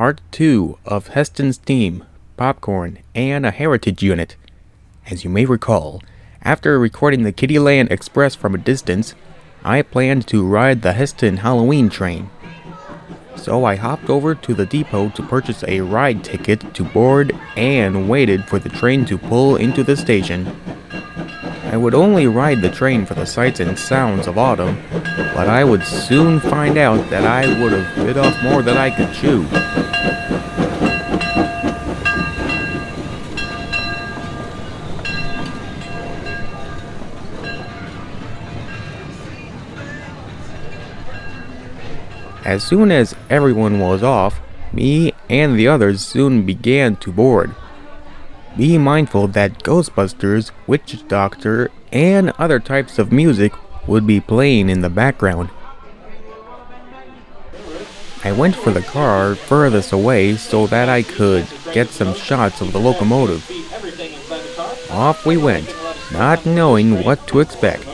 Part 2 of Hesston's Theme, Popcorn, and a Heritage Unit. As you may recall, after recording the Kittyland Express from a distance, I planned to ride the Hesston Halloween train. So I hopped over to the depot to purchase a ride ticket to board and waited for the train to pull into the station. I would only ride the train for the sights and sounds of autumn, but I would soon find out that I would have bit off more than I could chew. As soon as everyone was off, me and the others soon began to board. Be mindful that Ghostbusters, Witch Doctor, and other types of music would be playing in the background. I went for the car furthest away so that I could get some shots of the locomotive. Off we went, not knowing what to expect.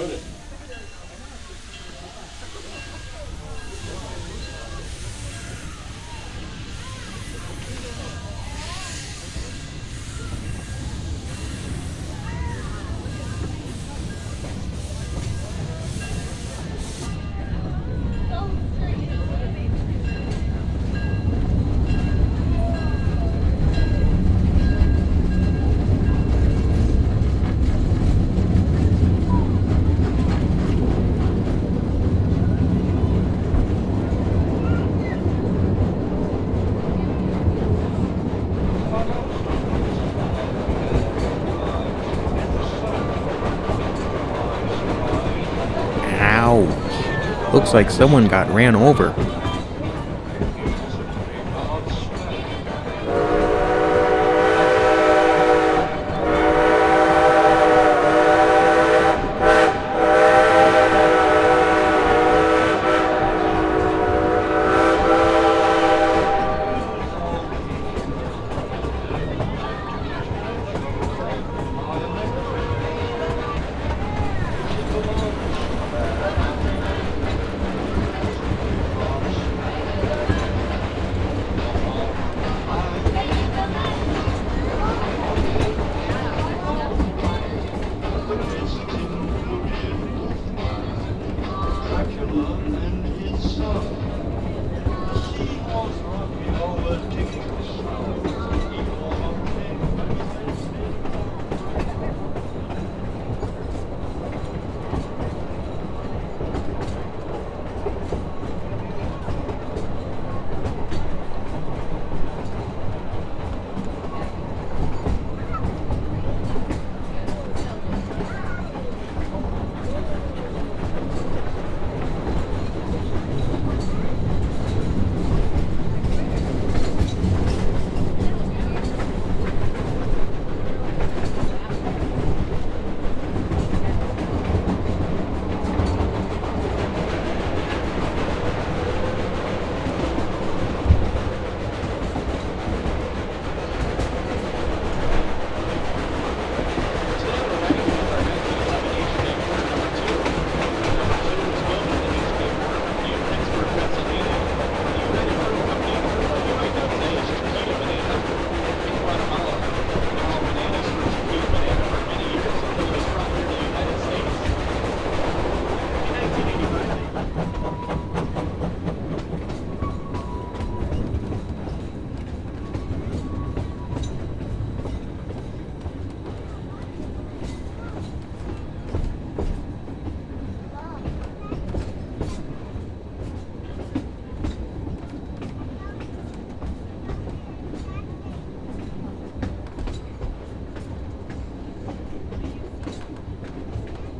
Ouch! Looks like someone got ran over.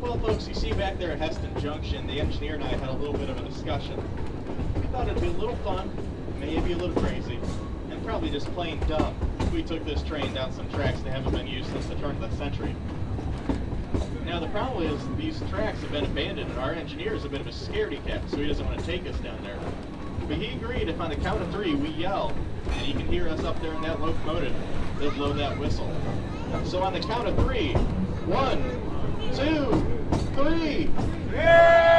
Well, folks, you see back there at Hesston Junction, the engineer and I had a little bit of a discussion. We thought it'd be a little fun, maybe a little crazy, and probably just plain dumb if we took this train down some tracks that haven't been used since the turn of the century. Now, the problem is these tracks have been abandoned, and our engineer is a bit of a scaredy cat, so he doesn't want to take us down there. But he agreed if on the count of 3 we yell, and he can hear us up there in that locomotive, they'll blow that whistle. So on the count of 3, 1, 2, 3. Yeah!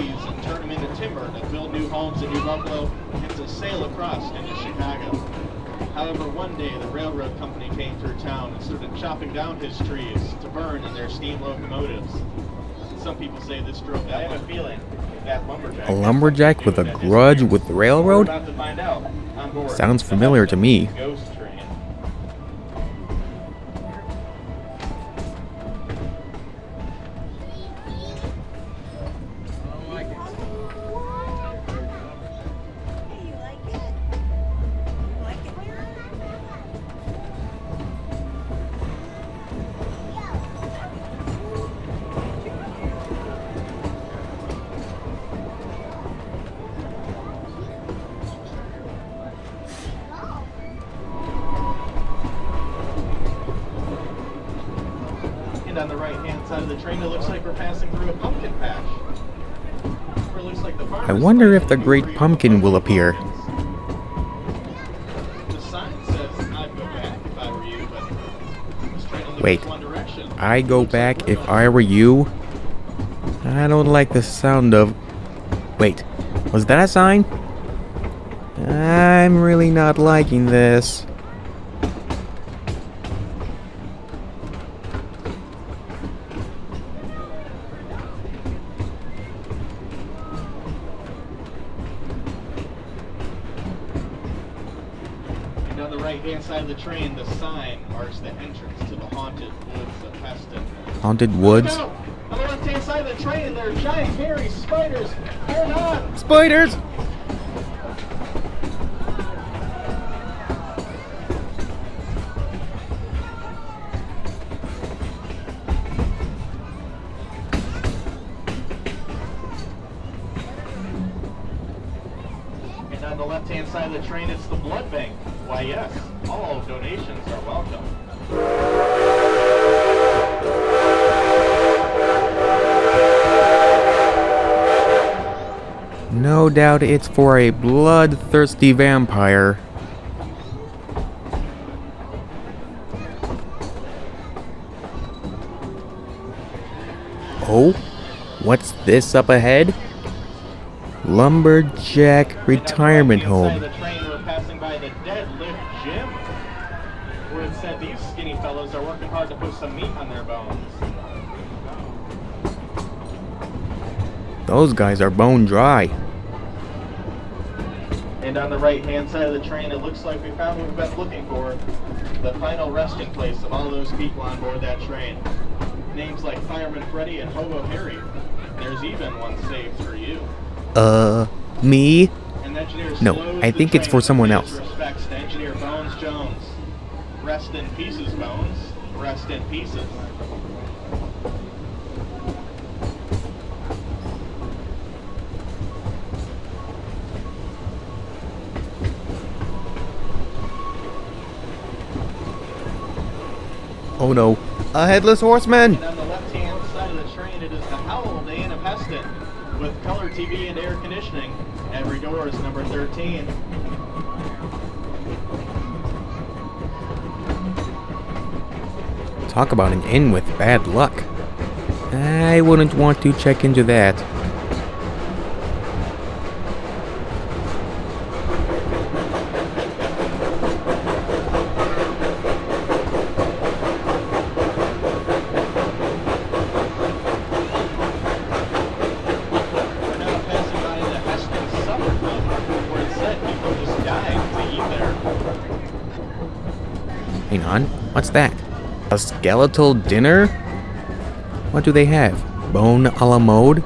trees and turn them into timber to build new homes in New Buffalo and to sail across into Chicago. However, one day the railroad company came through town and started chopping down his trees to burn in their steam locomotives. Some people say this drove that. I have a feeling that lumberjack. A lumberjack with a grudge with the railroad? We're about to find out on board Sounds the familiar to Hesston me. Ghost train. And on the right-hand side of the train, it looks like we're passing through a pumpkin patch. Or it looks like the I farmers wonder if planted the new Great green Pumpkin will pumpkins. appear. The sign says I'd go back if I were you, but this train only Wait. goes one direction. I go Looks like back we're if going I were you? I don't like the sound of... Wait, was that a sign? I'm really not liking this. And on the right-hand side of the train, the sign marks the entrance to the haunted woods of Hesston. Haunted woods? Look out! On the left-hand side of the train, there are giant hairy spiders. Hold on! Spiders! And on the left-hand side of the train, it's the blood bank. Why, yes, all donations are welcome. No doubt it's for a bloodthirsty vampire. Oh? What's this up ahead? Lumberjack Retirement And on the Home. right-hand side of the train, we're passing by the Deadlift Gym, where it said these skinny fellows are working hard to put some meat on their bones. Those guys are bone dry. And on the right-hand side of the train, it looks like we found what we've been looking for. The final resting place of all those people on board that train. Names like Fireman Freddy and Hobo Harry. There's even one saved for you. Me? And the engineer No, slows I the think it's train for to someone pay else. his respects to Engineer Bones Jones. Rest in pieces, Bones. Rest in pieces. Oh no, a headless horseman! And on the left-hand side of the train, it is the Howell Inn of Hesston, with color TV and air conditioning. Every door is number 13. Talk about an inn with bad luck. I wouldn't want to check into that. We're now passing by the Hesston Supper Club, where it said people just died to eat there. Hang on, what's that? A skeletal dinner? What do they have? Bone a la mode?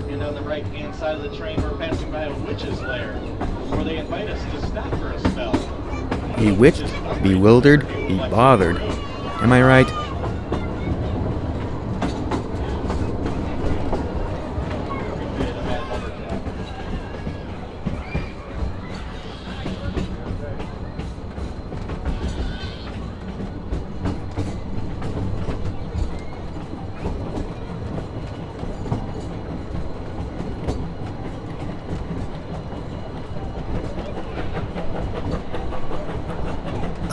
And on the right-hand side of the train, we're passing by a witch's lair, where they invite us to stop for a spell. Bewitched, bewildered, be bothered. Am I right?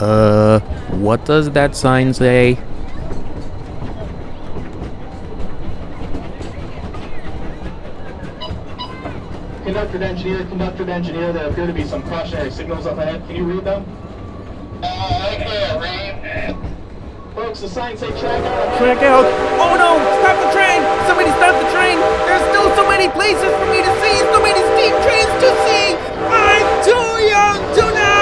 What does that sign say? Conductor to engineer, there appear to be some cautionary signals up ahead. Can you read them? I can't read. Folks, the signs say track out. Track out! Oh no! Stop the train! Somebody stop the train! There's still so many places for me to see! So many steam trains to see! I'm too young to die!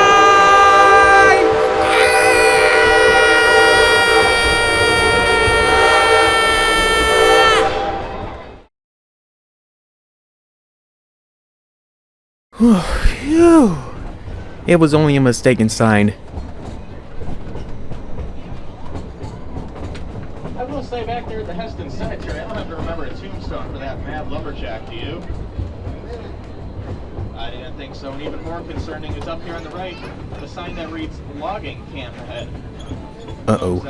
Phew. It was only a mistaken sign. I will say back there at the Hesston Cemetery, I don't have to remember a tombstone for that mad lumberjack, do you? I didn't think so, and even more concerning is up here on the right, the sign that reads logging camp ahead. Uh-oh.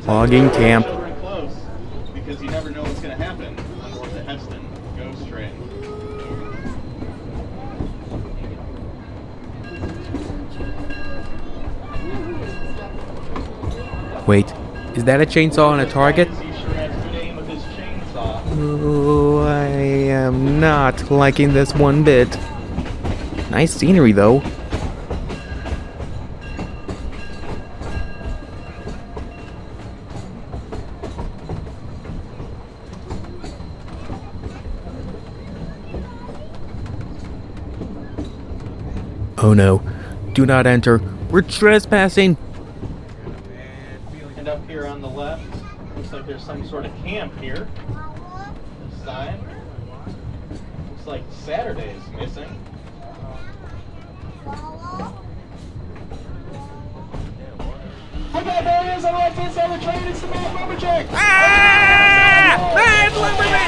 Logging camp. Close, because you never know what's going to happen on board the Hesston ghost train. Wait, is that a chainsaw on a target? Oh, I am not liking this one bit. Nice scenery, though. Oh no, do not enter. We're trespassing. And up here on the left, looks like there's some sort of camp here. This sign. Looks like Saturday is missing. Oh God, there he is on the left-hand side of the train. It's the mad lumberjack. Ah! Mad lumberjack!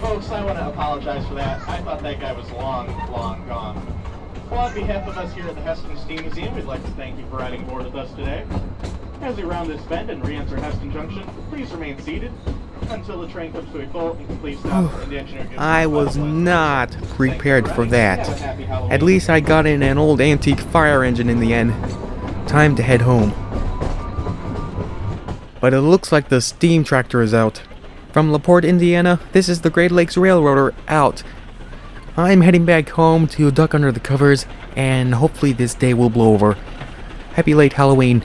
Folks, I want to apologize for that. I thought that guy was long gone. Well, on behalf of us here at the Hesston Steam Museum, we'd like to thank you for riding aboard with us today. As we round this bend and re-enter Hesston Junction, please remain seated until the train comes to a full and complete stop and the engineer gives I was not prepared for that. At least I got in an old antique fire engine in the end. Time to head home. But it looks like the steam tractor is out. From La Porte, Indiana, this is the Great Lakes Railroader out. I'm heading back home to duck under the covers, and hopefully this day will blow over. Happy late Halloween.